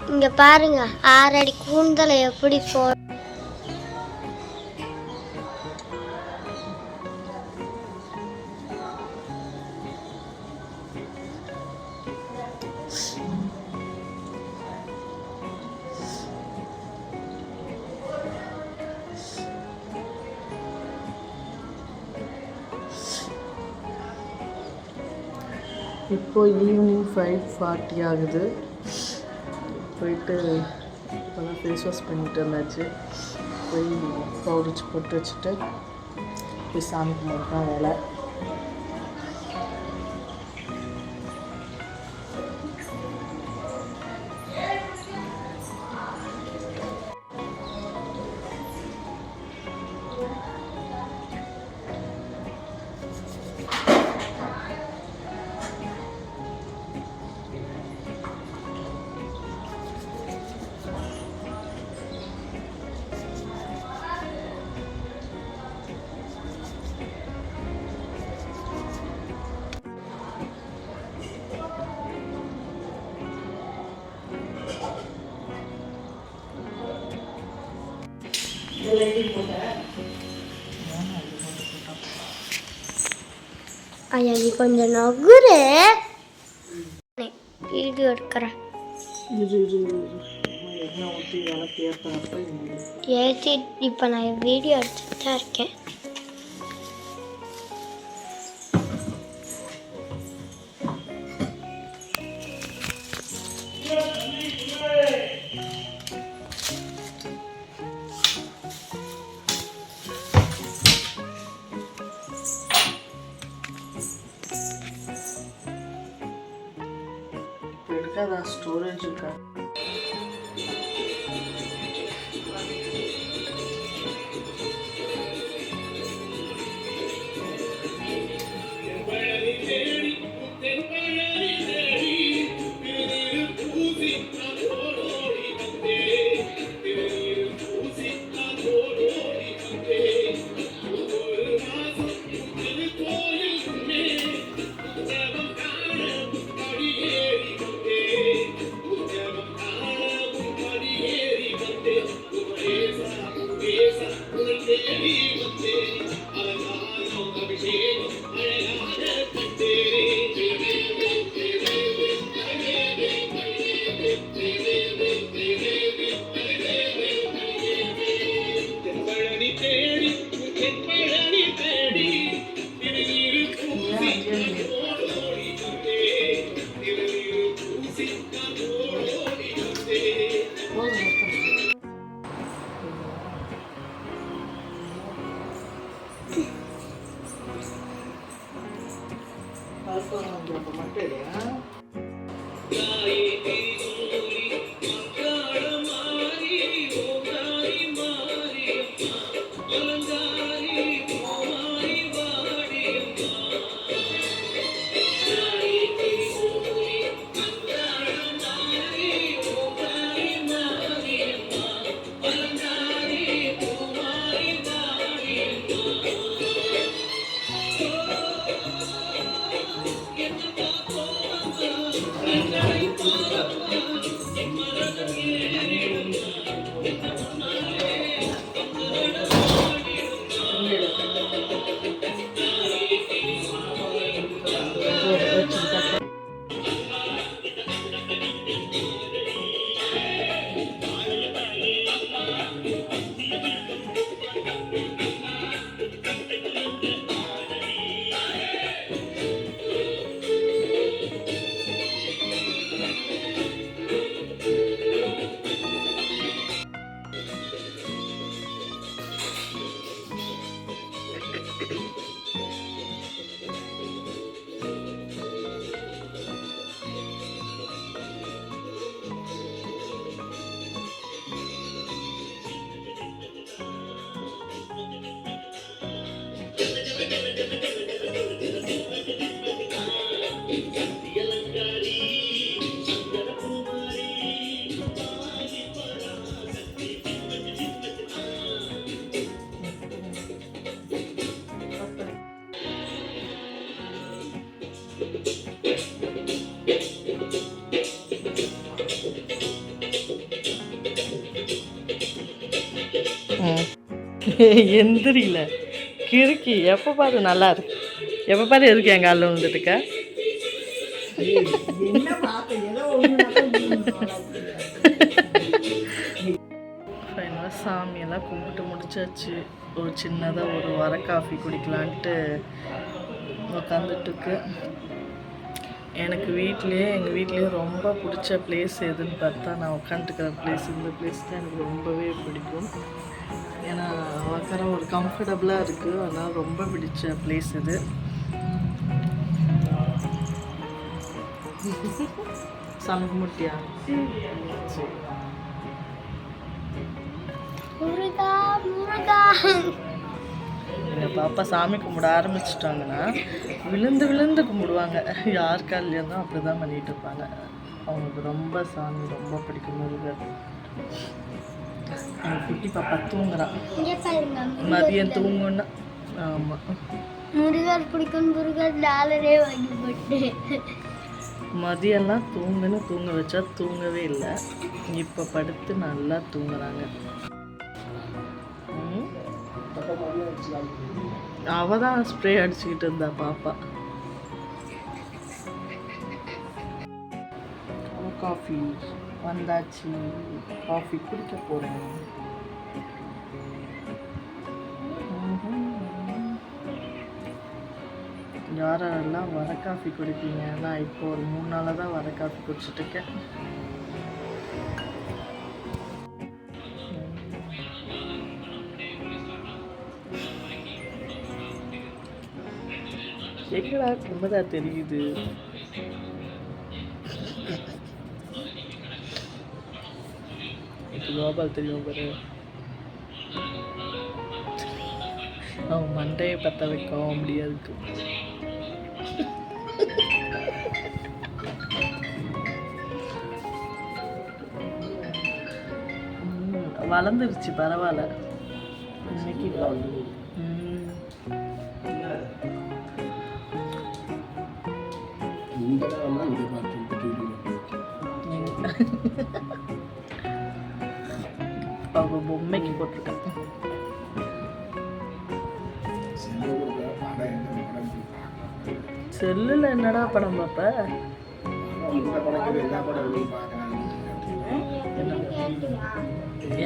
இங்க பாருங்க 6 அடி கூந்தலை எப்படி போ. இப்போ ஈவினிங் 5:40 ஆகுது. போயிட்டு இப்போதான் ஃபேஸ் வாஷ் பண்ணிட்டு வந்தாச்சு. போய் பவுடர் போட்டு வச்சுட்டு போய் சாமி கும்பிட்டு தான் வேலை. ஐயா நீ கொஞ்சம் நகுரு, வீடியோ எடுக்கிறேன். ஏற்றி இப்போ நான் வீடியோ எடுத்துட்டு தான் இருக்கேன். எடுக்காத ஸ்டோரேஜ் இருக்கா? எந்திரில கிறுக்கி எப்போ பாரு நல்லா இருக்கு, எப்போ பாரு இருக்கு என் காலில் வந்துட்டுக்க. ஃபைனலாக சாமியெல்லாம் கும்பிட்டு முடிச்சாச்சு. ஒரு சின்னதாக ஒரு வர காஃபி குடிக்கலான்ட்டு உக்காந்துட்டுருக்கு. எனக்கு எங்கள் வீட்லேயே ரொம்ப பிடிச்ச பிளேஸ் எதுன்னு பார்த்தா நான் உட்காந்துக்கிற பிளேஸ், இந்த பிளேஸ் தான் எனக்கு ரொம்பவே பிடிக்கும். ஏன்னா உட்கார ஒரு கம்ஃபர்டபுளாக இருக்குது, அதனால் ரொம்ப பிடிச்ச பிளேஸ் இது. சாமி கும்பிட்டியா? சரி. முருகா முருகா. எங்கள் பாப்பா சாமி கும்பிட ஆரம்பிச்சிட்டாங்கன்னா விழுந்து விழுந்து கும்பிடுவாங்க. யார் காலையும் தான் அப்படி தான் பண்ணிகிட்டு இருப்பாங்க. அவங்களுக்கு ரொம்ப சாமி ரொம்ப பிடிக்கும் முருகர். எங்கள் குட்டி பாப்பா தூங்குறான், மதியம் தூங்குன்னா. ஆமாம், முருகர் பிடிக்கும். முருகர் டாலரே வாங்கி போட்டு மதியெல்லாம் தூங்க வச்சா தூங்கவே இல்லை. இப்போ படுத்து நல்லா தூங்குறாங்க. அவ தான் ஸ்ப்ரே அடிச்சுக்கிட்டு இருந்தா பாப்பா. காஃபி வந்தாச்சு, காஃபி குடிக்க போறேன். யாரெல்லாம் வர காஃபி குடிப்பீங்க? நான் இப்போ ஒரு 3 நாளாக தான் வர காஃபி குடிச்சிட்டு இருக்கேன். எங்கடா கும்பதா தெரியுது? இப்போ கோபால் தெரியும் பாரு, அவன் மண்டையை பற்ற வைக்கவும் முடியாது. வளர்ந்துருச்சு, பரவாயில்ல. இன்னைக்கு அவங்க பொம்மைக்கு போட்டிருக்காங்க. செல்லுல என்னடா படம் பார்ப்ப?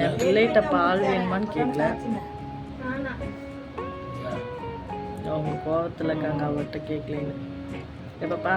என் பிள்ளைகிட்ட பால் வேணுமான்னு கேட்கல, அவங்க கோவத்தில் இருக்காங்க, அவர்கிட்ட கேட்கலன்னு. எப்பப்பா